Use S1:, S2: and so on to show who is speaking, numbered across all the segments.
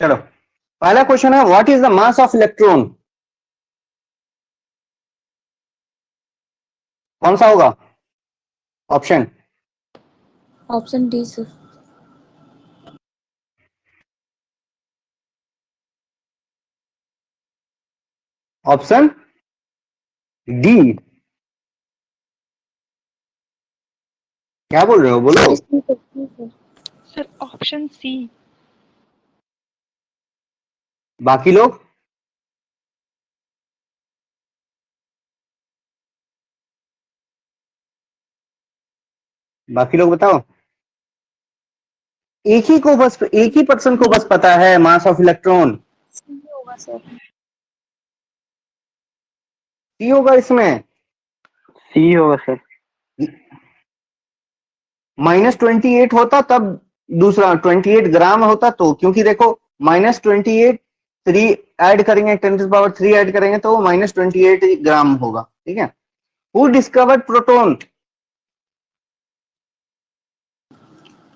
S1: चलो पहला क्वेश्चन है, what is the mass of electron? कौन सा होगा option?
S2: Option D sir.
S1: Option D? क्या बोल रहे हो, बोलो।
S3: Sir option C.
S1: बाकी लोग? बाकी लोग बताओ। एक ही पर्सन को बस पता है मास ऑफ इलेक्ट्रॉन।
S2: सी होगा सर।
S1: सी होगा इसमें?
S4: सी होगा सर।
S1: -28 होता तब दूसरा 28 ग्राम होता तो, क्योंकि देखो -28 3 ऐड करेंगे 10⁻³ ऐड करेंगे तो वो -28 ग्राम होगा। ठीक है। Who discovered proton?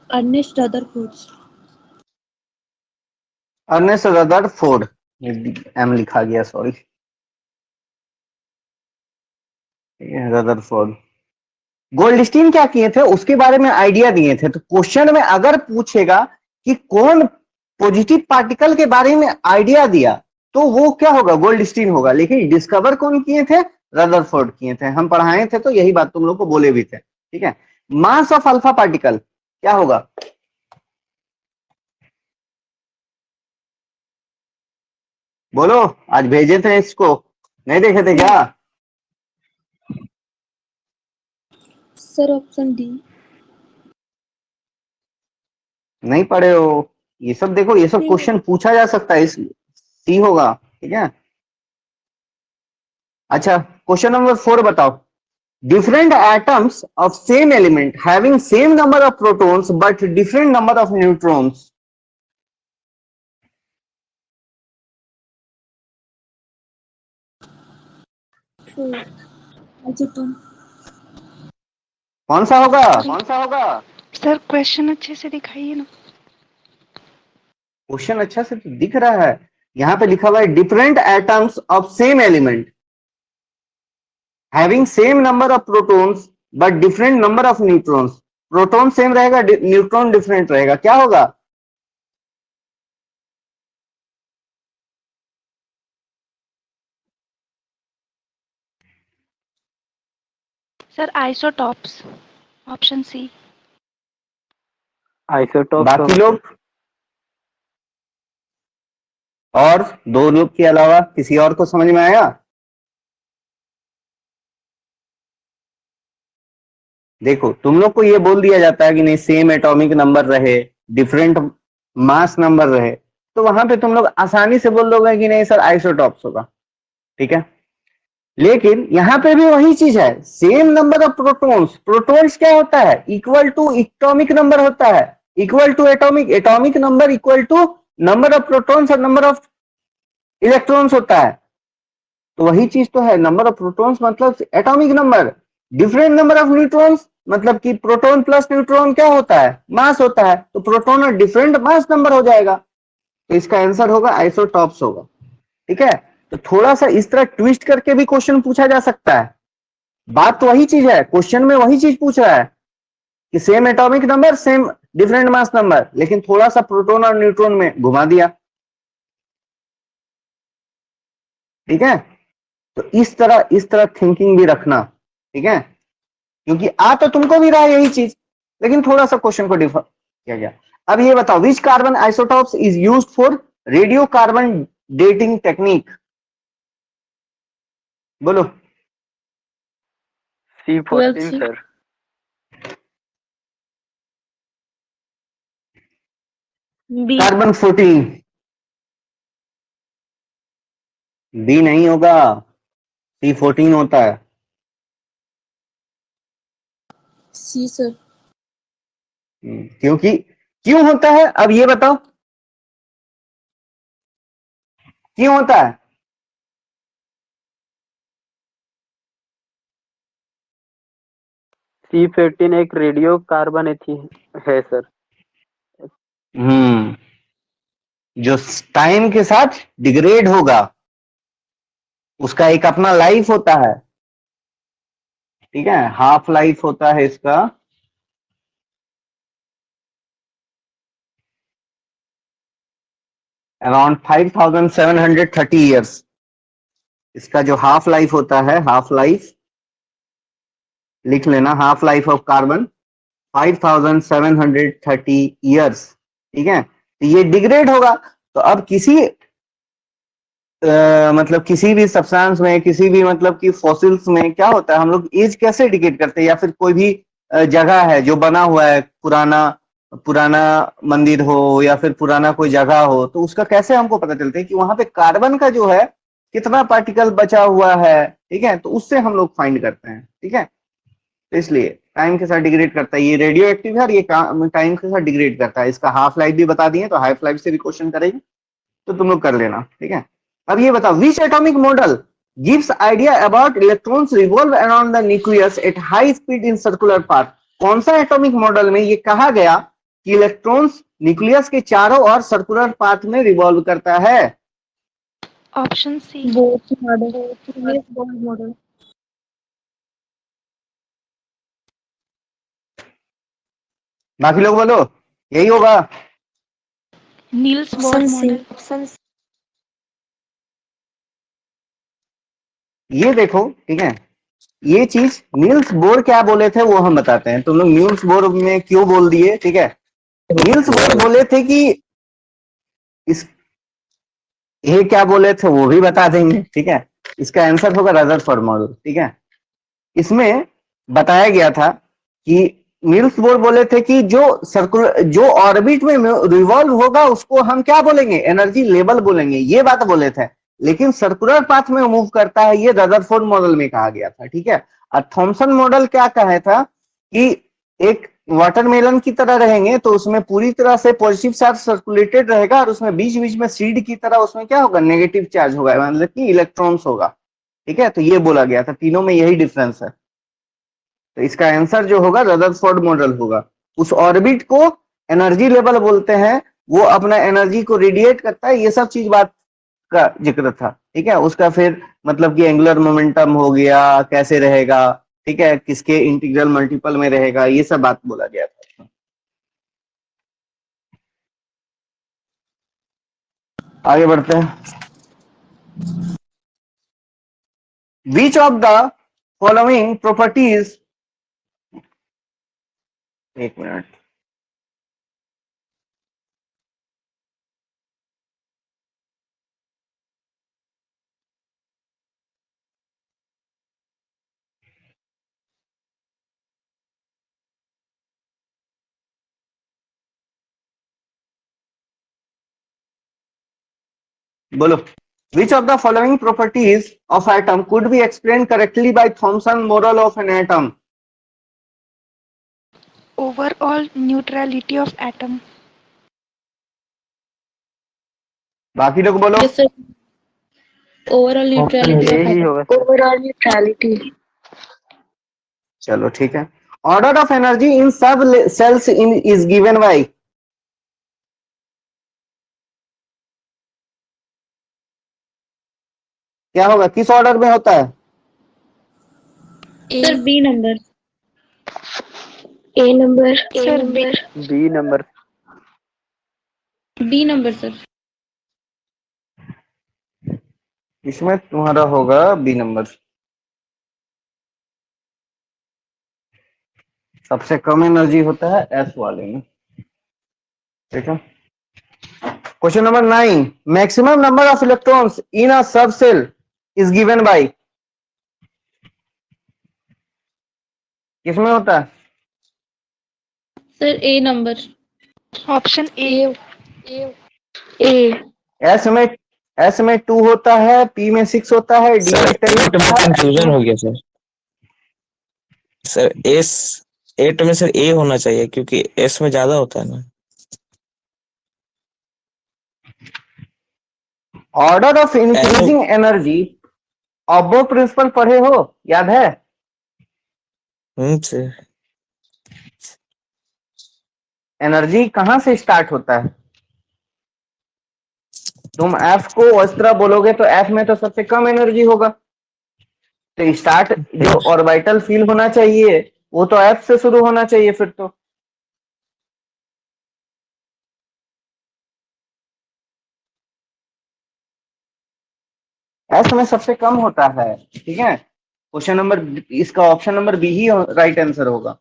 S2: Ernest Rutherford.
S1: Ernest Rutherford. M लिखा गया, सॉरी। रदरफोर्ड। गोल्डस्टीन क्या किए थे उसके बारे में आइडिया दिए थे। तो क्वेश्चन में अगर पूछेगा कि कौन पॉजिटिव पार्टिकल के बारे में आइडिया दिया तो वो क्या होगा, गोल्डस्टीन होगा। लेकिन डिस्कवर कौन किए थे? रदरफोर्ड किए थे। हम पढ़ाए थे तो यही बात तुम लोग को बोले भी थे। ठीक है। मास ऑफ अल्फा पार्टिकल क्या होगा? बोलो। आज भेजे थे इसको, नहीं देखे थे क्या?
S2: Sir option D.
S1: नहीं पढ़े हो? ये सब देखो, ये सब क्वेश्चन पूछा जा सकता है, इस सी होगा। ठीक है। अच्छा, क्वेश्चन नंबर 4 बताओ। Different atoms of same element having same number of protons but different number of neutrons.
S2: Atom.
S1: कौन सा होगा? कौन सा होगा?
S3: सर क्वेश्चन अच्छे से दिखाइए ना।
S1: क्वेश्चन अच्छा से तो दिख रहा है। यहाँ पे लिखा हुआ है different atoms of same element having same number of protons but different number of neutrons. Proton same रहेगा, न्यूट्रॉन डिफरेंट रहेगा, क्या होगा?
S3: Sir isotopes. Option C.
S4: Isotope.
S1: बाकी लोग और दो लोग के अलावा किसी और को समझ में आया? देखो, तुम लोग को ये बोल दिया जाता है कि नहीं सेम एटॉमिक नंबर रहे, डिफरेंट मास नंबर रहे, तो वहां पे तुम लोग आसानी से बोल दोगे कि नहीं सर आइसोटॉप्स होगा। ठीक है। लेकिन यहां पे भी वही चीज है, same number of protons. Protons क्या होता है? इक्वल टू एटॉमिक नंबर होता है, equal to atomic number equal to number of protons और नंबर ऑफ इलेक्ट्रॉन्स होता है। तो वही चीज तो है, नंबर ऑफ प्रोटॉन्स मतलब atomic number, different number of neutrons मतलब कि प्रोटॉन प्लस न्यूट्रॉन क्या होता है? मास होता है। तो प्रोटॉन और डिफरेंट मास नंबर हो जाएगा, तो इसका आंसर होगा आइसोटॉप्स होगा। ठीक है। तो थोड़ा सा इस तरह ट्विस्ट करके भी क्वेश्चन पूछा जा सकता है। बात तो वही चीज है, क्वेश्चन में वही चीज पूछ रहा है कि same atomic number same different mass number, लेकिन थोड़ा सा प्रोटॉन और न्यूट्रॉन में घुमा दिया। ठीक है। तो इस तरह थिंकिंग भी रखना। ठीक है। क्योंकि आ तो तुमको भी रहा है यही चीज, लेकिन थोड़ा सा क्वेश्चन को डिफर किया गया। अब ये बताओ, which carbon isotopes is used for radio carbon dating technique? बोलो।
S4: C14 sir.
S3: B.
S1: Carbon 14। B नहीं होगा, C14 होता है।
S2: सी सर।
S1: क्योंकि क्यों होता है अब ये बताओ, क्यों होता है?
S4: C15 एक रेडियो कार्बन है सर।
S1: जो टाइम के साथ डिग्रेड होगा उसका एक अपना लाइफ होता है, ठीक है, हाफ लाइफ होता है इसका, अराउंड 5730 ईयर्स। इसका जो हाफ लाइफ होता है, हाफ लाइफ लिख लेना, half life of carbon 5730 years, ठीक है। तो ये डिग्रेड होगा। तो अब किसी मतलब किसी भी सब्सटेंस में, किसी भी मतलब कि फॉसिल्स में क्या होता है, हम लोग एज कैसे इंडिकेट करते हैं, या फिर कोई भी जगह है जो बना हुआ है, पुराना पुराना मंदिर हो या फिर पुराना कोई जगह हो, तो उसका कैसे हमको पता चलता है कि वहां पे कार्बन का जो है कितना पार्टिकल बचा हुआ है, ठीक है। तो उससे हम लोग फाइंड करते हैं, ठीक है। तो इसलिए टाइम के साथ डिग्रेड करता है, ये रेडियो एक्टिव है और ये टाइम के साथ डिग्रेड करता है। इसका हाफ लाइफ भी बता दिए, तो हाफ लाइफ से भी क्वेश्चन करेंगे, तो तुम लोग कर लेना, ठीक है। अब ये बताओ, which atomic model gives idea about electrons revolve around the nucleus at high speed in circular path। कौन सा एटॉमिक मॉडल में ये कहा गया कि इलेक्ट्रॉन्स न्यूक्लियस के चारों ओर सर्कुलर पाथ में रिवॉल्व करता है?
S3: Option C.
S2: Both model, Niels Bohr model.
S1: बाकी लोग बोलो, यही होगा।
S3: Niels Bohr
S2: option C.
S3: Model.
S2: Option
S1: ये देखो, ठीक है, ये चीज नील्स बोर क्या बोले थे वो हम बताते हैं। तुम लोग नील्स बोर में क्यों बोल दिए, ठीक है। नील्स बोर बोले थे कि इस, ये क्या बोले थे वो भी बता देंगे, ठीक है। इसका आंसर होगा रदरफोर्ड मॉडल, ठीक है। इसमें बताया गया था कि नील्स बोर बोले थे कि जो सर्कुलर, जो ऑर्बिट में रिवॉल्व होगा उसको हम क्या बोलेंगे, एनर्जी लेवल बोलेंगे, ये बात बोले थे। लेकिन सर्कुलर पाथ में मूव करता है, ये रदरफोर्ड मॉडल में कहा गया था, ठीक है। और थॉमसन मॉडल क्या कहा था कि एक वाटरमेलन की तरह रहेंगे, तो उसमें पूरी तरह से पॉजिटिव चार्ज सर्कुलेटेड रहेगा और उसमें बीच बीच में सीड की तरह उसमें क्या होगा, नेगेटिव चार्ज होगा, मतलब कि इलेक्ट्रॉन्स होगा, ठीक है। तो ये बोला गया था, तीनों में यही डिफरेंस है। तो इसका आंसर जो होगा रदरफोर्ड मॉडल होगा। उस ऑर्बिट को एनर्जी लेवल बोलते हैं, वो अपना एनर्जी को रेडिएट करता है, ये सब चीज बात का जिक्र था, ठीक है। उसका फिर मतलब कि एंगुलर मोमेंटम हो गया, कैसे रहेगा, ठीक है, किसके इंटीग्रल मल्टीपल में रहेगा, ये सब बात बोला गया था। आगे बढ़ते हैं। विच ऑफ द फॉलोइंग प्रॉपर्टीज, एक मिनट, बोलो, which of the following properties of atom could be explained correctly by Thomson model of an atom?
S3: Overall neutrality of atom.
S1: बाकी लोग बोलो।
S2: Yes sir. Overall neutrality of
S4: यही
S2: atom.
S4: होगा sir.
S2: Overall neutrality.
S1: चलो ठीक है। Order of energy in subshells in is given by, क्या होगा, किस ऑर्डर में होता है?
S2: Sir B number. A number.
S3: Sir B.
S4: B number.
S2: B number sir.
S1: इसमें तुम्हारा होगा बी नंबर। सबसे कम एनर्जी होता है एस वाले में, ठीक है। Question number 9, maximum number of electrons in a subshell is given by, किसमें होता है?
S2: Sir A number.
S3: Option A.
S2: A.
S1: S में 2 होता है, पी में 6 होता है, डी में 10
S5: एट में
S1: होता है।
S5: कंफ्यूजन हो गया सर। सर एस, एट में सर ए होना चाहिए क्योंकि एस में ज्यादा होता है ना।
S1: Order of increasing energy, Aufbau principle पढ़े हो, याद है?
S5: सर
S1: एनर्जी कहां से स्टार्ट होता है? तुम एफ को इस तरह बोलोगे तो एफ में तो सबसे कम एनर्जी होगा, तो स्टार्ट जो ऑर्बिटल फील होना चाहिए वो तो एफ से शुरू होना चाहिए फिर तो। एस में सबसे कम होता है, ठीक है। क्वेश्चन नंबर, इसका ऑप्शन नंबर बी ही राइट आंसर होगा।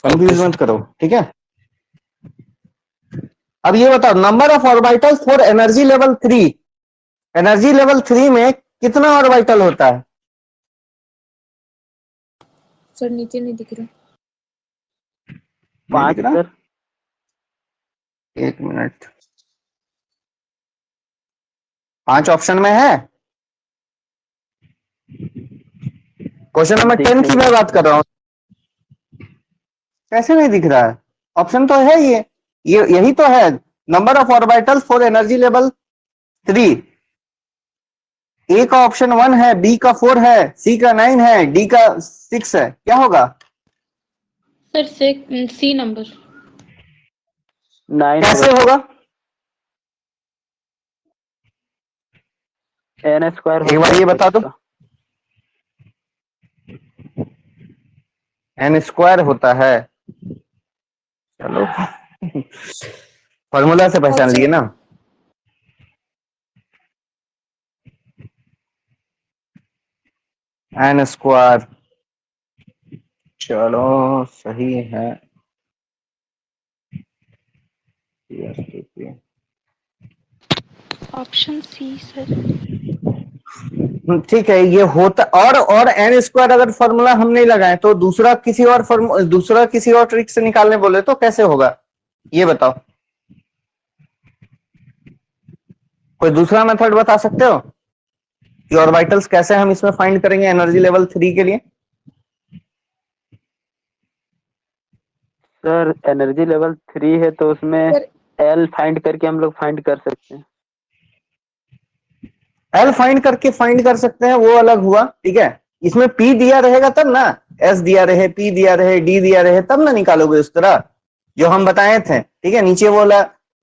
S1: कंफ्यूज मत करो, ठीक है। अब ये बताओ, number of orbitals for energy level 3, energy level 3 में कितना ऑर्बिटल होता है?
S2: सर नीचे नहीं दिख रहा।
S1: नहीं
S4: 5
S1: दिख रहा?
S4: सर।
S1: एक मिनट, 5 ऑप्शन में है। क्वेश्चन नंबर 10 की मैं बात कर रहा हूं। कैसे नहीं दिख रहा है? ऑप्शन तो है ये यही तो है, number of orbitals for energy level 3। ए का ऑप्शन 1 है, बी का 4 है, सी का 9 है, डी का 6 है। क्या होगा?
S2: सर सी नंबर।
S4: 9
S1: कैसे होगा?
S4: एन स्क्वायर
S1: एक बार ये बता दो। एन स्क्वायर होता है, चलो फॉर्मूला से पहचान लिए ना। एन स्क्वायर, चलो सही है।
S3: Option C sir.
S1: ठीक है, ये होता। और एन स्क्वायर अगर फॉर्मूला हम नहीं लगाए तो दूसरा किसी और ट्रिक से निकालने बोले तो कैसे होगा, ये बताओ। कोई दूसरा मेथड बता सकते हो कि ऑर्बिटल्स कैसे हम इसमें फाइंड करेंगे एनर्जी लेवल 3 के लिए?
S4: सर एनर्जी लेवल 3 है तो उसमें एल फाइंड करके हम लोग फाइंड कर सकते हैं।
S1: एल फाइंड कर सकते हैं, वो अलग हुआ, ठीक है। इसमें पी दिया रहेगा तब ना, एस दिया रहे, पी दिया रहे, डी दिया रहे, तब ना निकालोगे उस तरह जो हम बताए थे, ठीक है। नीचे वो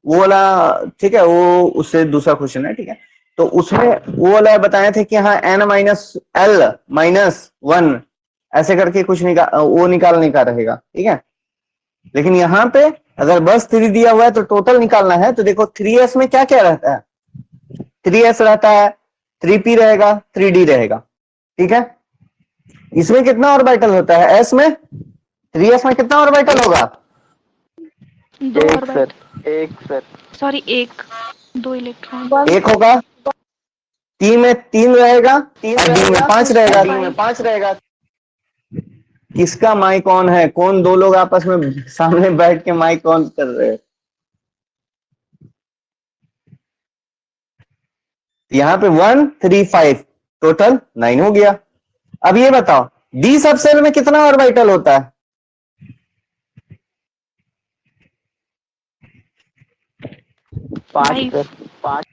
S1: वाला ठीक है, वो उससे दूसरा क्वेश्चन है, ठीक है। तो उसमें वो वाला बताए थे कि हाँ n माइनस एल माइनस 1 ऐसे करके कुछ निकालने का रहेगा, ठीक है। लेकिन यहाँ पे अगर बस 3 दिया हुआ है तो टोटल निकालना है, तो देखो 3s में क्या क्या रहता है? 3s रहता है, 3p रहेगा, 3d रहेगा, ठीक है। इसमें कितना ऑर्बिटल होता है एस में? 3s में कितना ऑर्बिटल होगा?
S3: 2
S4: एक
S3: ऑर्बिटल,
S4: सर, एक सर।
S3: Sorry 1, 2 electron.
S1: एक होगा, टी में 3 रहेगा, डी में 5 रहेगा। किसका माइक ऑन है? कौन दो लोग आपस में सामने बैठ के माइक ऑन कर रहे हैं? यहाँ पे 1 3 5 टोटल 9 हो गया। अब ये बताओ, डी सबसेल में कितना ऑर्बिटल होता है?
S4: पांच सर, 5।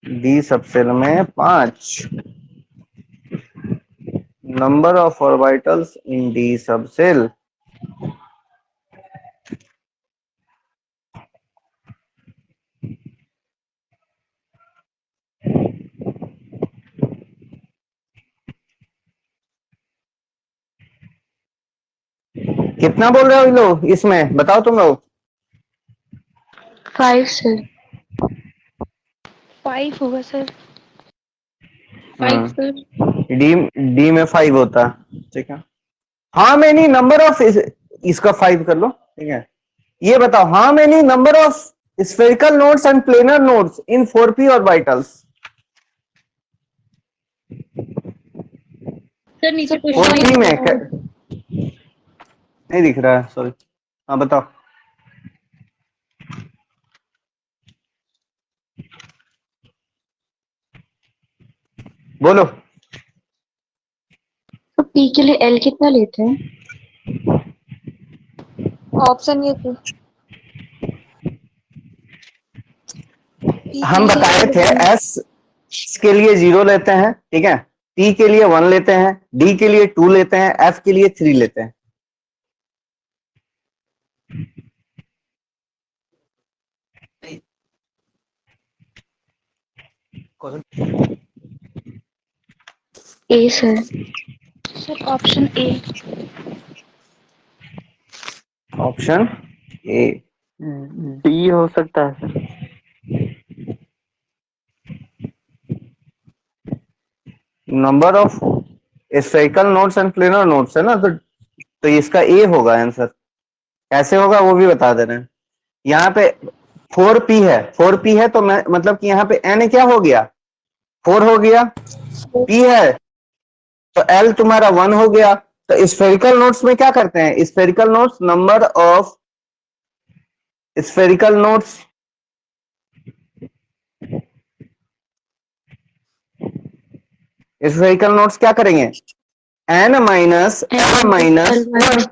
S1: डी सबसेल में 5। Number of orbitals in D subshell, कितना बोल रहे हो ये लोग? इसमें बताओ तुम लोग।
S2: 5 सर।
S3: 5 होगा सर।
S2: 5 सर।
S1: डी में 5 होता है, ठीक है। हाउ मेनी नंबर ऑफ, इसका 5 कर लो, ठीक है। ये बताओ, how many number of spherical nodes and planar nodes in 4p orbitals?
S2: Sir नीचे
S1: 4p में नहीं दिख रहा है, सॉरी। हाँ बताओ। बोलो।
S2: तो पी के लिए एल कितना लेते हैं? ऑप्शन ये तो
S1: हम बताए थे एस के लिए 0 लेते हैं, ठीक है। T के लिए 1 लेते हैं, D के लिए 2 लेते हैं, F के लिए 3 लेते हैं।
S2: A sir.
S3: Sir option A.
S1: Option A.
S4: D हो सकता है sir.
S1: Number of spherical nodes and planar nodes है ना, तो इसका ए होगा आंसर। कैसे होगा वो भी बता दे रहे हैं। यहाँ पे 4p है, 4p है तो मैं मतलब कि यहाँ पे n क्या हो गया, 4 हो गया, p है तो l तुम्हारा 1 हो गया। तो स्फेरिकल नोड्स में क्या करते हैं, spherical nodes number of spherical nodes spherical nodes क्या करेंगे, n माइनस l माइनस 1।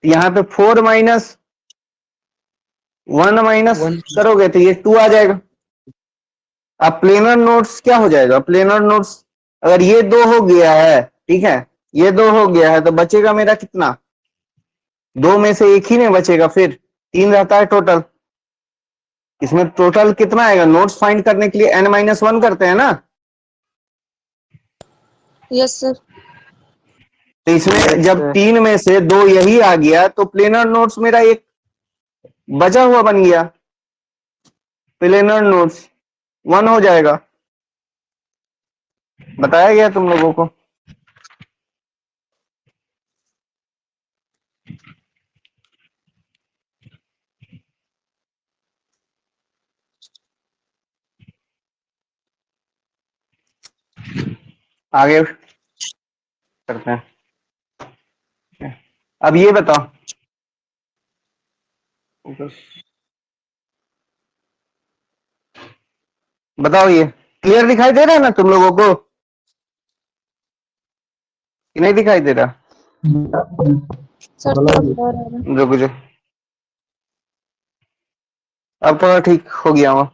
S1: यहाँ पे 4 माइनस 1 माइनस करोगे तो ये 2 आ जाएगा। अब प्लेनर नोड्स क्या हो जाएगा, प्लेनर नोड्स अगर ये 2 हो गया है, ठीक है, ये 2 हो गया है तो बचेगा मेरा कितना, 2 में से एक ही नहीं बचेगा, फिर 3 रहता है टोटल। इसमें टोटल कितना आएगा, नोड्स फाइंड करने के लिए n-1 करते हैं ना।
S2: Yes sir.
S1: तो इसमें जब 3 में से 2 यही आ गया तो प्लेनर नोड्स मेरा एक बचा हुआ बन गया, प्लेनर नोड्स 1 हो जाएगा। बताया गया तुम लोगों को। आगे करते हैं। अब ये बताओ, बताओ ये क्लियर दिखाई दे रहा है ना तुम लोगों को कि नहीं दिखाई दे रहा।
S2: सर थोड़ा blur आ रहा है।
S1: रुक जो, अब थोड़ा ठीक हो गया हुआ,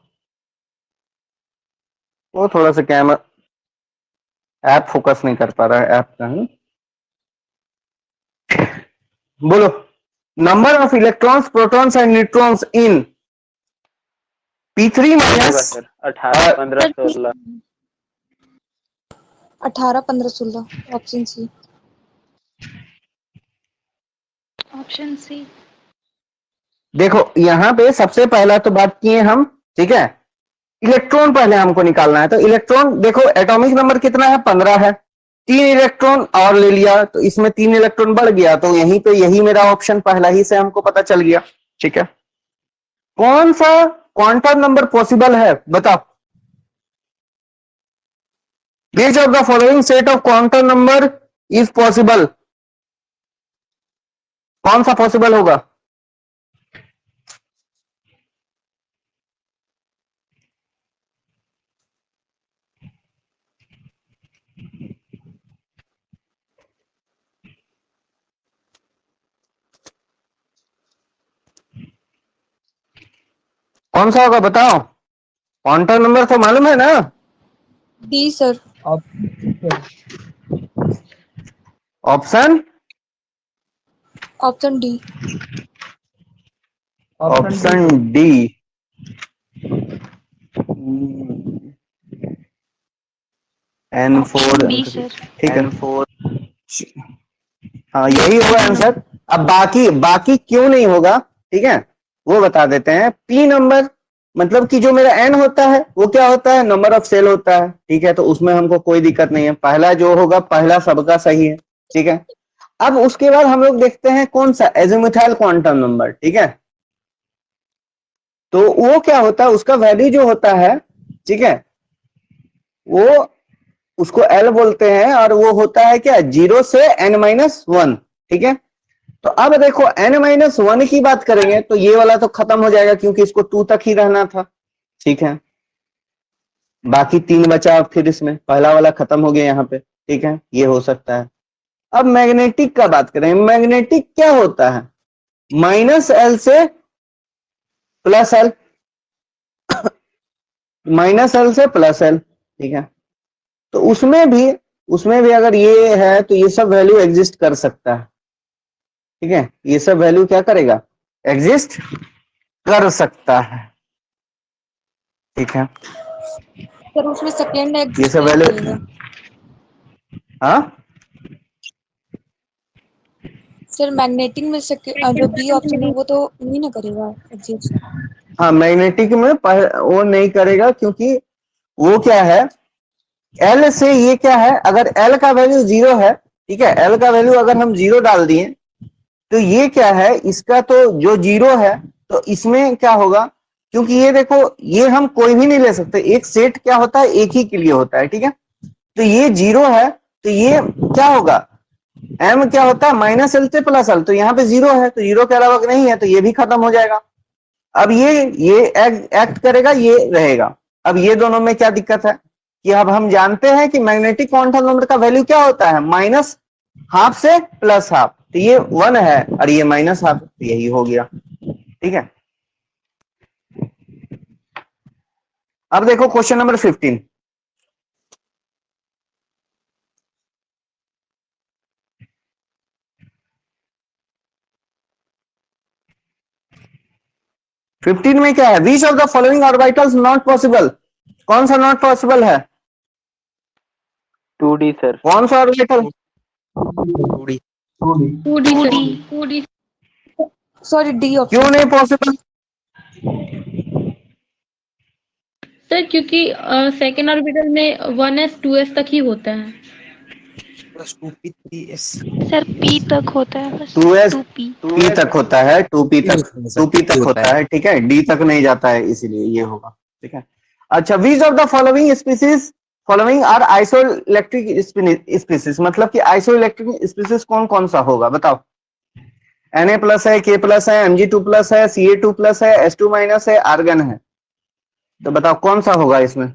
S1: वो थोड़ा सा कैमरा ऐप फोकस नहीं कर पा रहा है ऐप का। बोलो, number of electrons protons and neutrons in P3
S4: होगा
S1: minus
S4: sir 18 15 16।
S2: 18 15 16 option C.
S3: Option C.
S1: देखो यहाँ पे सबसे पहला तो बात किए हम, ठीक है, इलेक्ट्रॉन पहले हमको निकालना है। तो इलेक्ट्रॉन देखो एटॉमिक नंबर कितना है, 15 है, 3 इलेक्ट्रॉन और ले लिया तो इसमें 3 इलेक्ट्रॉन बढ़ गया, तो यहीं पे यही मेरा ऑप्शन पहला ही से हमको पता चल गया। ठीक है, कौन सा क्वांटम नंबर पॉसिबल है बताओ, which of the following set of quantum number is possible, कौन सा पॉसिबल होगा। कौन सा होगा बताओ, क्वांटम नंबर तो मालूम है ना।
S2: D sir.
S1: Option
S2: option D.
S1: Option D. N4
S3: B sir.
S1: ठीक है, हाँ यही होगा आंसर। अब बाकी बाकी क्यों नहीं होगा, ठीक है, वो बता देते हैं। पी नंबर मतलब कि जो मेरा एन होता है वो क्या होता है, नंबर ऑफ सेल होता है। ठीक है, तो उसमें हमको कोई दिक्कत नहीं है, पहला जो होगा पहला सबका सही है। ठीक है, अब उसके बाद हम लोग देखते हैं कौन सा एजिमुथाइल क्वांटम नंबर। ठीक है, तो वो क्या होता है, उसका वैल्यू जो होता है, ठीक है, वो उसको एल बोलते हैं और वो होता है क्या 0 से n-1। ठीक है, तो अब देखो n-1 की बात करेंगे तो ये वाला तो खत्म हो जाएगा क्योंकि इसको 2 तक ही रहना था। ठीक है, बाकी 3 बचा, फिर इसमें पहला वाला खत्म हो गया यहाँ पे। ठीक है, ये हो सकता है। अब मैग्नेटिक का बात करें, मैग्नेटिक क्या होता है, -L से +L, -L से +L। ठीक है, तो उसमें भी अगर ये है तो ये सब वैल्यू एग्जिस्ट कर सकता है, ठीक है, ये सब वैल्यू क्या करेगा, एग्जिस्ट कर सकता है, ठीक है,
S2: सर उसमें सेकेंड
S1: ये
S2: एग्जिस्ट
S1: सब
S2: नहीं
S1: वैल्यू,
S2: करेगा।
S1: हाँ
S2: सर मैग्नेटिक में जो बी ऑप्शन है वो तो नहीं ना करेगा एग्जिस्ट।
S1: हाँ मैग्नेटिक में वो नहीं करेगा, क्योंकि वो क्या है, एल से ये क्या है, अगर एल का वैल्यू 0 है, ठीक है, एल का वैल्यू अगर हम 0 डाल दिए तो ये क्या है, इसका तो जो 0 है तो इसमें क्या होगा, क्योंकि ये देखो ये हम कोई भी नहीं ले सकते, एक सेट क्या होता है एक ही के लिए होता है, ठीक है, तो ये 0 है तो ये क्या होगा, एम क्या होता है माइनस एल से प्लस एल, तो यहाँ पे 0 है तो 0 के अलावा नहीं है तो ये भी खत्म हो जाएगा। अब ये एक्ट करेगा, ये रहेगा। अब ये दोनों में क्या दिक्कत है कि अब हम जानते हैं कि मैग्नेटिक क्वांटम नंबर का वैल्यू क्या होता है, माइनस हाफ से प्लस हाफ, तो ये 1 है और ये माइनस हाफ, तो यही हो गया, ठीक है। अब देखो क्वेश्चन नंबर 15। फिफ्टीन में क्या है, विच of the following orbitals not possible, कौन सा नॉट पॉसिबल है,
S4: 2D सर।
S1: कौन सा orbital,
S5: 2D
S3: 2D
S2: sorry D option.
S1: क्यों नहीं पॉसिबल,
S3: सर क्योंकि सेकेंड ऑर्बिटल में 1s 2s तक ही होता है।
S5: प्लस 2p3s
S3: सर p तक होता है बस।
S1: 2s
S3: 2p
S1: पी तक होता है, 2p तक होता है, ठीक है, डी तक नहीं जाता है, इसीलिए ये होगा, ठीक है। अच्छा, which of the following species, following are isoelectric species, मतलब कि आइसोइलेक्ट्रिक स्पीसीज कौन कौन सा होगा बताओ, Na प्लस है, K प्लस है, Mg2 प्लस है, Ca2 प्लस है, H2 माइनस है, आर्गन है, तो बताओ कौन सा होगा इसमें,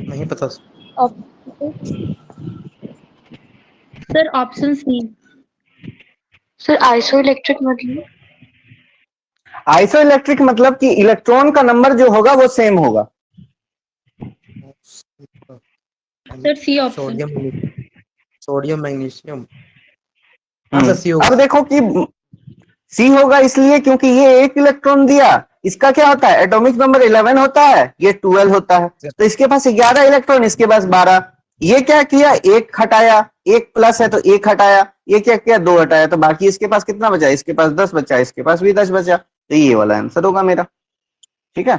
S5: नहीं पता।
S3: Sir option C.
S2: Sir isoelectric मतलब
S1: आइसोइलेक्ट्रिक मतलब कि इलेक्ट्रॉन का नंबर जो होगा वो सेम होगा,
S3: sir C option.
S5: Sodium sodium magnesium, हाँ सर सी
S1: अब
S5: होगा।
S1: देखो कि सी होगा इसलिए क्योंकि ये एक इलेक्ट्रॉन दिया, इसका क्या होता है एटॉमिक नंबर 11 होता है, ये 12 होता है, तो इसके पास 11 इलेक्ट्रॉन, इसके पास 12, ये क्या किया एक हटाया, एक प्लस है तो एक हटाया, ये क्या किया दो हटाया, तो बाकी इसके पास कितना बचा, इसके पास 10 बचा, इसके पास भी 10 बचा, तो ये वाला आंसर होगा मेरा, ठीक है।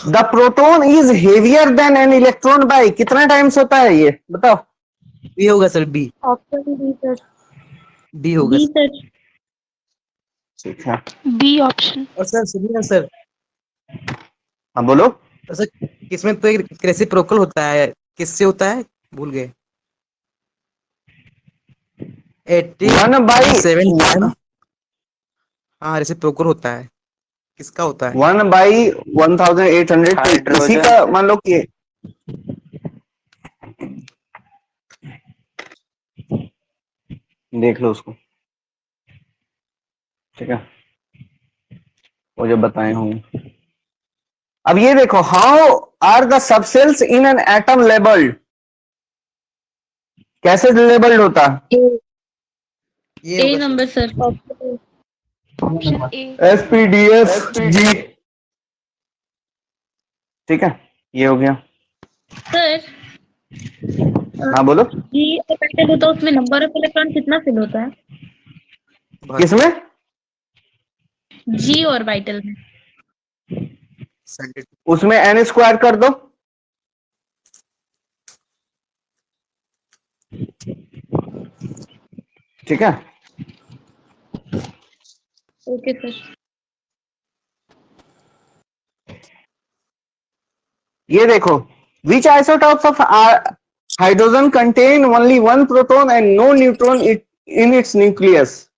S1: The proton is heavier than an electron by कितना टाइम्स होता है ये बताओ,
S5: बी होगा sir, B
S2: option D sir.
S5: B होगा
S3: बी
S5: सर।
S3: सर।
S1: ठीक है।
S3: B option.
S5: और सर सुनिए ना सर,
S1: हाँ बोलो,
S5: सर किसमें तो एक रेसिप्रोकल होता है, किससे होता है भूल गए,
S1: 1/7
S5: टाइम, हाँ रेसिप्रोकल होता है, किसका होता है?
S1: 1/1800, तो इसी का मान लो कि देख लो उसको, ठीक है, वो जो बताए होंगे। अब ये देखो, how are the subshells in an atom labelled, कैसे लेबल्ड होता है,
S5: ये
S3: ए
S5: होगा
S3: number sir. Option A.
S1: SPDF जी, ठीक है, ये हो गया।
S3: सर
S1: हाँ बोलो,
S3: जी ऑर्बिटल होता है उसमें नंबर ऑफ इलेक्ट्रॉन कितना फिल होता है?
S1: किसमें,
S3: जी ऑर्बिटल में।
S1: उसमें n स्क्वायर कर दो, ठीक है।
S3: Okay sir.
S1: ये देखो, which isotopes of hydrogen contain only one proton and no neutron in its nucleus,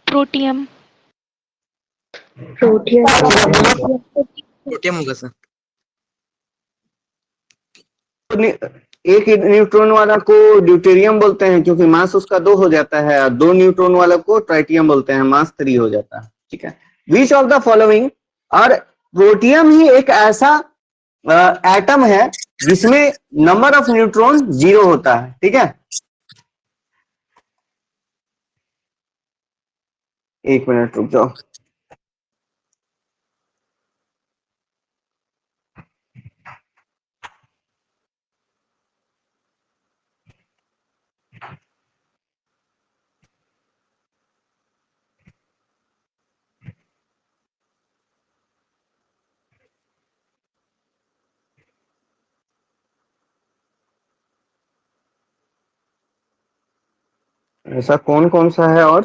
S3: protium.
S5: Protium होगा सर।
S1: एक न्यूट्रॉन वाला को ड्यूटेरियम बोलते हैं क्योंकि मास उसका 2 हो जाता है, और 2 न्यूट्रॉन वाला को ट्राइटियम बोलते हैं, मास 3 हो जाता है। ठीक है, विच ऑफ द फॉलोइंग, और प्रोटियम ही एक ऐसा एटम है जिसमें नंबर ऑफ न्यूट्रॉन 0 होता है। ठीक है, एक मिनट रुक जाओ। ऐसा कौन कौन सा है, और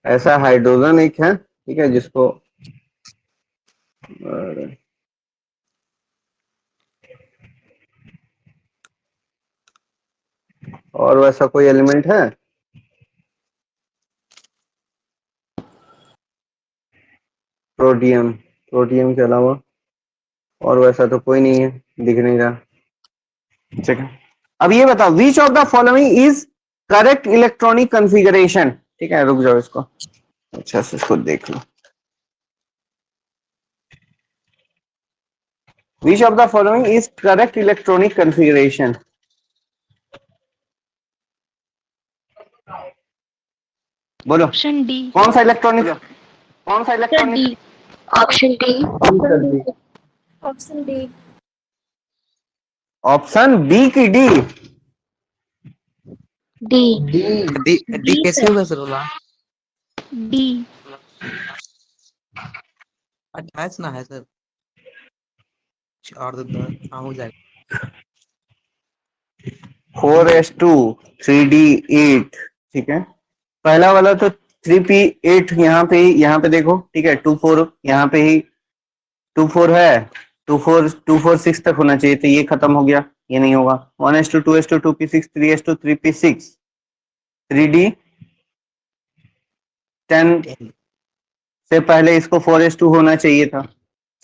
S1: ऐसा हाइड्रोजन एक है, ठीक है, जिसको और वैसा कोई एलिमेंट है? प्रोटियम, प्रोटियम के अलावा और वैसा तो कोई नहीं है, दिख नहीं रहा। ठीक है, अब ये बताओ, which of the following is correct electronic configuration. ठीक है, रुक जाओ, इसको अच्छा से इसको देख लो। Which of the following is correct electronic configuration. बोलो,
S6: ऑप्शन डी।
S1: कौन सा इलेक्ट्रॉनिक, कौन सा
S3: sir
S1: electronic?
S3: D.
S6: Option D.
S2: Option D.
S1: Option B की डी?
S6: डी।
S5: डी कैसे होगा सर बोला?
S6: डी।
S5: 28 ना है सर, 4 2 हाँ हो जाएगा।
S1: 4s2 3d8। ठीक है, पहला वाला तो 3p8 यहाँ पे देखो। ठीक है, 2 4 यहाँ पे ही 2 4 है, 2 4 6 तक होना चाहिए, तो ये खत्म हो गया, ये नहीं होगा। 1s2 2s2 2p6 3s2 3p6 3d10 से पहले इसको 4s2 होना चाहिए था।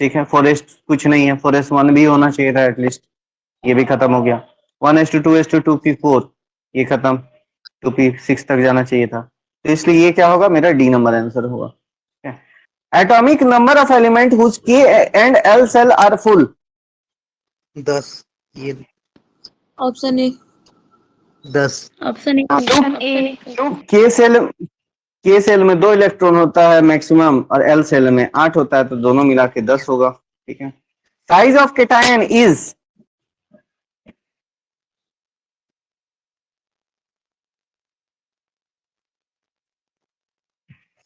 S1: ठीक है, 4s कुछ नहीं है, 4s1 भी होना चाहिए था एटलीस्ट, ये भी खत्म हो गया। 1s2 2s2 2p4 ये खत्म, 2p6 तक जाना चाहिए था, तो इसलिए ये क्या होगा, मेरा डी नंबर आंसर होगा। Atomic number of element whose K and L shell are full.
S5: 10, ये
S2: option A.
S5: 10।
S3: Option A.
S6: Option A.
S1: K shell में 2 इलेक्ट्रॉन होता है मैक्सिमम, और एल सेल में 8 होता है, तो दोनों मिला के 10 होगा। ठीक है, size of cation is,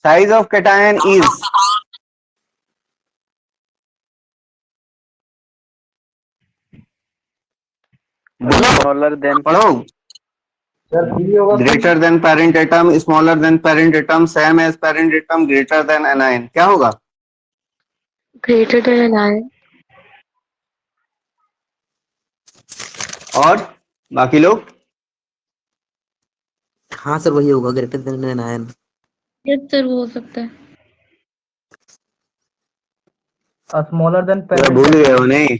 S1: size of cation is,
S4: smaller than
S1: पढ़ो। Greater than parent atom, smaller than parent atom, same as parent atom, greater than anion, क्या होगा?
S6: Greater than ion.
S1: और बाकी लोग?
S5: हाँ सर वही होगा, greater than ion.
S3: Yes sir, वो हो सकता है।
S4: स्मॉलर देन
S1: पूरा भूल गए हो नहीं?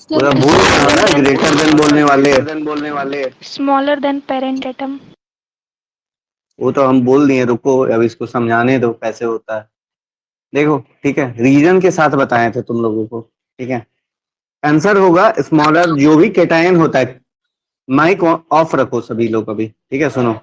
S1: पूरा भूल गए हो ना, ग्रेटर देन बोलने वाले।
S6: Smaller than parent atom.
S1: वो तो हम बोल दिए, रुको अब इसको समझाने दो कैसे होता है। देखो, ठीक है, रीजन के साथ बताए थे तुम लोगों को। ठीक है, आंसर होगा स्मॉलर, जो भी केटायन होता है। माइक ऑफ रखो सभी लोग अभी, ठीक है, सुनो।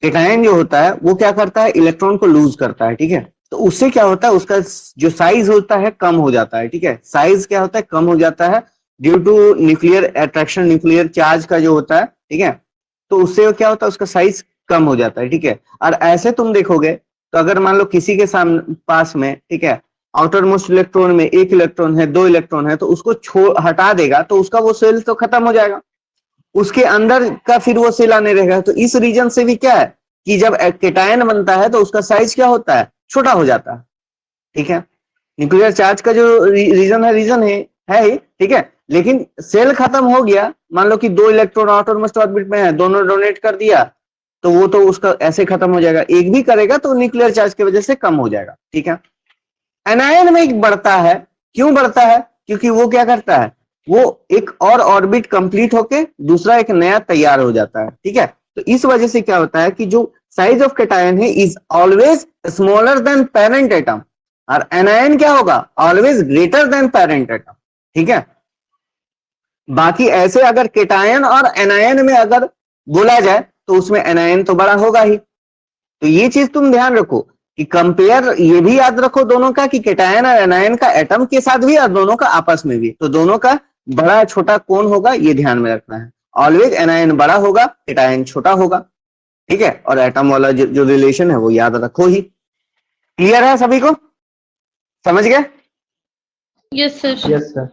S1: केटायन जो होता है वो क्या करता है, इलेक्ट्रॉन को लूज करता है। ठीक है, तो उससे क्या होता है, उसका जो साइज होता है कम हो जाता है। ठीक है, साइज क्या होता है, कम हो जाता है due to nuclear attraction, nuclear charge का जो होता है। ठीक है, तो उससे क्या होता है, उसका साइज कम हो जाता है। ठीक है, और ऐसे तुम देखोगे तो अगर मान लो किसी के सामने पास में, ठीक है, आउटर मोस्ट इलेक्ट्रॉन में 1 इलेक्ट्रॉन है, 2 इलेक्ट्रॉन है, तो उसको हटा देगा तो उसका वो सेल तो खत्म हो जाएगा, उसके अंदर का फिर वो सेल आने रहेगा। तो इस रीजन से भी क्या है कि जब केटायन बनता है तो उसका साइज क्या होता है, छोटा हो जाता है। ठीक है, न्यूक्लियर चार्ज का जो रीजन है ही। ठीक है, लेकिन सेल खत्म हो गया, मान लो कि 2 इलेक्ट्रॉन आउटर मोस्ट ऑर्बिट में है, दोनों डोनेट कर दिया, तो वो तो उसका ऐसे खत्म हो जाएगा, एक भी करेगा तो न्यूक्लियर चार्ज की वजह से कम हो जाएगा, ठीक है। एनायन में एक बढ़ता है, क्यों बढ़ता है? क्योंकि वो क्या करता है, वो एक और ऑर्बिट कंप्लीट होके दूसरा एक नया तैयार हो जाता है, ठीक है। तो इस वजह से क्या होता है कि जो साइज ऑफ कैटायन है is always smaller than parent atom, और एनायन क्या होगा, always greater than parent atom, ठीक है। बाकी ऐसे अगर केटायन और एनायन में अगर बोला जाए तो उसमें एनायन तो बड़ा होगा ही। तो ये चीज तुम ध्यान रखो कि कंपेयर ये भी याद रखो दोनों का कि केटायन और एनायन का एटम के साथ भी और दोनों का आपस में भी, तो दोनों का बड़ा छोटा कौन होगा ये ध्यान में रखना है। ऑलवेज एनायन बड़ा होगा, केटायन छोटा होगा, ठीक है। और एटम वाला जो रिलेशन है वो याद रखो ही। क्लियर है सभी को, समझ गए?
S3: Yes sir.
S7: Yes sir.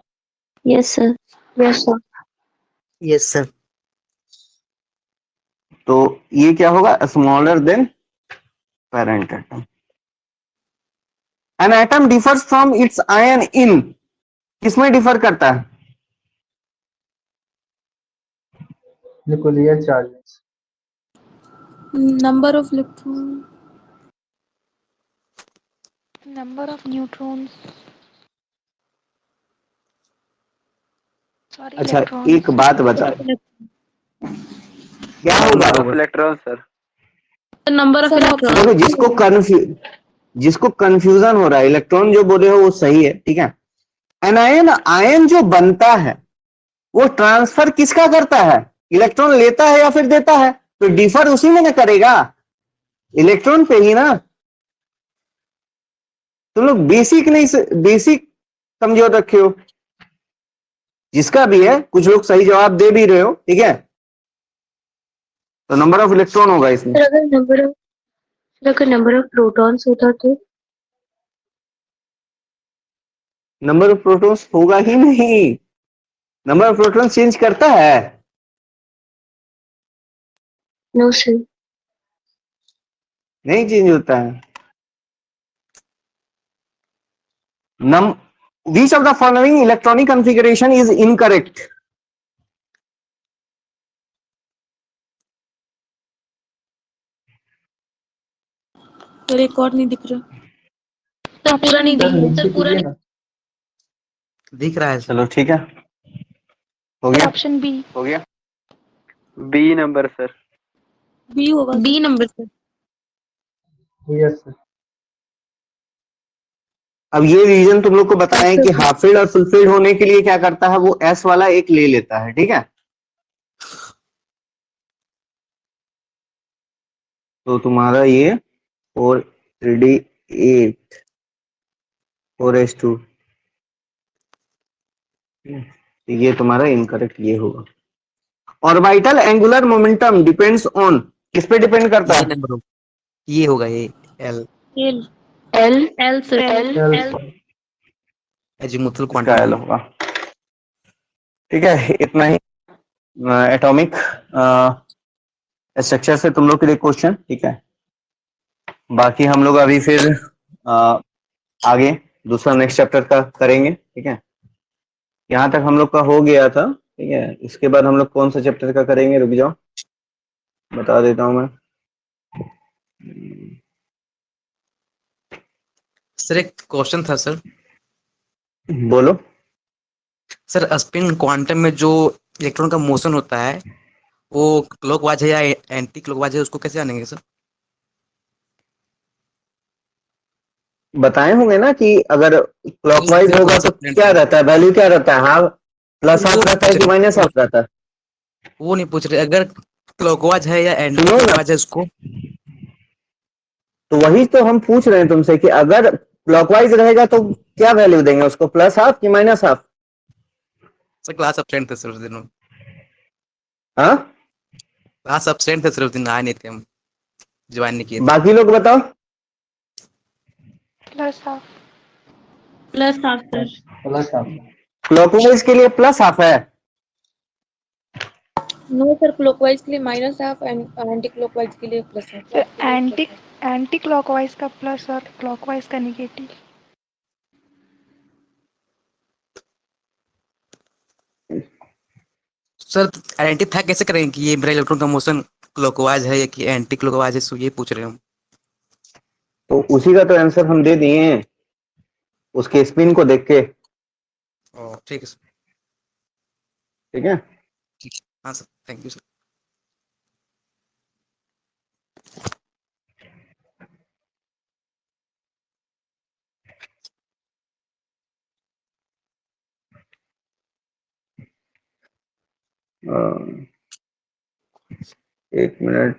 S6: Yes, sir.
S4: Yes sir.
S5: Yes sir.
S1: तो ये क्या होगा, smaller than parent atom. An atom differs from its ion इन, किसमें डिफर करता है?
S7: Nuclear charges.
S2: Number of electron.
S6: Number of neutrons. Sorry,
S1: अच्छा
S6: electrons.
S1: एक बात बता, क्या होगा?
S4: Number of electron sir.
S3: Number of
S2: Sir,
S3: electron.
S1: देखो जिसको कंफ्यूजन हो रहा है, इलेक्ट्रॉन जो बोले हो वो सही है, ठीक है। एनायन आयन जो बनता है वो ट्रांसफर किसका करता है, इलेक्ट्रॉन लेता है या फिर देता है? तो डिफर उसी में ना करेगा, इलेक्ट्रॉन पे ही ना। तुम लोग बेसिक नहीं, बेसिक कमजोर रखे हो। जिसका भी है, कुछ लोग सही जवाब दे भी रहे हो, ठीक है। तो नंबर ऑफ इलेक्ट्रॉन होगा इसमें।
S6: सर अगर नंबर ऑफ प्रोटॉन्स होता तो
S1: नंबर ऑफ प्रोटॉन्स होगा ही नहीं, नंबर ऑफ प्रोटॉन चेंज करता है।
S6: No sir.
S1: नहीं चेंज होता है। नम Which of the following electronic configuration is incorrect?
S2: तो रिकॉर्ड नहीं दिख रहा।
S3: सर पूरा नहीं
S7: सर
S3: दिख
S7: नीचे कीजिए ना।
S5: दिख रहा है सर।
S1: चलो ठीक है, हो गया,
S6: ऑप्शन बी।
S1: हो गया।
S4: B number sir.
S2: बी होगा sir.
S3: B number sir.
S7: Yes sir.
S1: अब ये रीजन तुम लोग को बताएं कि हाफ फील्ड और फुल फील्ड होने के लिए क्या करता है, वो एस वाला एक ले लेता है, ठीक है। तो तुम्हारा ये 4D8 4s2, ये तुम्हारा इनकरेक्ट ये होगा। Orbital angular momentum depends on, किस पे डिपेंड करता है?
S5: ये होगा ये L
S2: L
S6: L
S3: L sir.
S7: L
S5: azimuthal
S1: इसका
S5: क्वांटम।
S1: एल होगा, ठीक है। इतना ही एटॉमिक स्ट्रक्चर से तुम लोग के लिए क्वेश्चन, ठीक है। बाकी हम लोग अभी फिर आगे दूसरा नेक्स्ट चैप्टर का करेंगे, ठीक है। यहाँ तक हम लोग का हो गया था, ठीक है। इसके बाद हम लोग कौन सा चैप्टर का करेंगे, रुक जाओ बता देता हूँ मैं।
S8: सर एक क्वेश्चन था सर।
S1: बोलो।
S8: सर स्पिन क्वांटम में जो इलेक्ट्रॉन का मोशन होता है वो क्लॉकवाइज है या एंटी क्लॉकवाइज है, उसको कैसे जानेंगे सर?
S1: बताए होंगे ना कि अगर क्लॉकवाइज होगा तो क्या रहता है, वैल्यू क्या रहता है, हाफ प्लस हाफ रहता है कि माइनस हाफ रहता है?
S8: वो नहीं पूछ रहे, अगर क्लॉकवाइज है या एंटी
S1: सुनो ना।
S8: क्लॉकवाइज है उसको।
S1: तो वही तो हम पूछ रहे हैं तुमसे कि अगर क्लॉकवाइज रहेगा तो क्या वैल्यू देंगे उसको, प्लस हाफ कि minus half?
S8: Sir class absent थे सर उस दिन हम।
S1: हाँ,
S8: क्लास एब्सेंट थे सर उस दिन, आए नहीं थे हम, ज्वाइन नहीं किए थे।
S1: बाकी लोग बताओ।
S6: Plus half.
S3: Plus half sir.
S7: Plus half.
S1: Clockwise के लिए प्लस हाफ है।
S2: नो सर, क्लॉकवाइज के लिए minus half and anti clockwise के लिए प्लस हाफ।
S6: एंटी क्लॉकवाइज का प्लस और क्लॉकवाइज का निगेटिव।
S8: सर आइडेंटिफाई कैसे करेंगे कि ये मेरा इलेक्ट्रॉन का मोशन क्लॉकवाइज है या कि एंटी क्लॉकवाइज है, सो ये पूछ रहे हैं हम।
S1: तो उसी का तो आंसर हम दे दिए हैं उसके स्पिन को देख के।
S8: ठीक है सर।
S1: ठीक है,
S8: हाँ सर, थैंक यू सर।
S1: एक मिनट।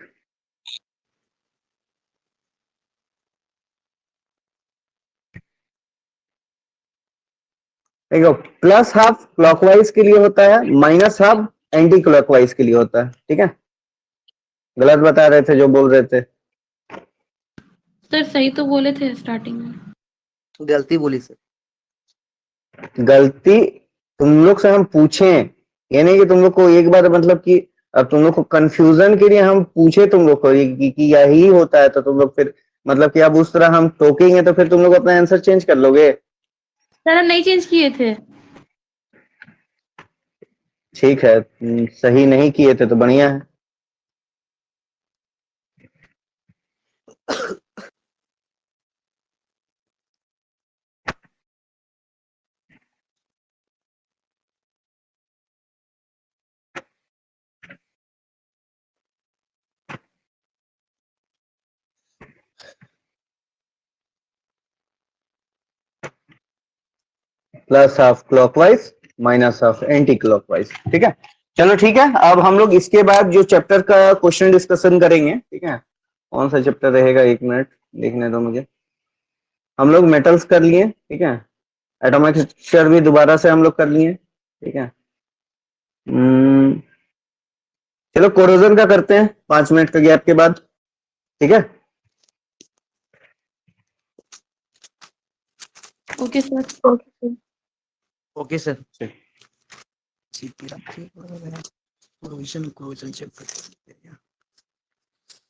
S1: देखो, प्लस हाफ क्लॉकवाइज के लिए होता है, माइनस हाफ एंटी क्लॉकवाइज के लिए होता है। ठीक है, गलत बता रहे थे जो बोल रहे थे।
S3: सर सही तो बोले थे स्टार्टिंग में।
S8: गलती बोली सर।
S1: गलती तुम लोग से हम पूछे, ये नहीं कि तुम लोग को एक बार मतलब कि अब तुम लोग को कंफ्यूजन के लिए हम पूछे तुम लोग को कि यही होता है, तो तुम लोग फिर मतलब कि अब उस तरह हम टोकेंगे तो फिर तुम लोग अपना आंसर चेंज कर लोगे।
S3: सर हम नहीं चेंज किए थे।
S1: ठीक है, सही नहीं किए थे तो बढ़िया है। Plus half clockwise, minus half anti clockwise. ठीक है, चलो ठीक है। अब हम लोग इसके बाद जो चैप्टर का क्वेश्चन डिस्कशन करेंगे, ठीक है, कौन सा चैप्टर रहेगा, एक मिनट देखने दो मुझे। हम लोग मेटल्स कर लिए, ठीक है, एटॉमिक स्ट्रक्चर भी दोबारा से हम लोग कर लिए। ठीक है, चलो कोरोजन का करते हैं 5 मिनट के गैप के बाद। ठीक है,
S3: ओके सर।
S8: Okay sir. ठीक है, प्रोविजन चेक करते हैं।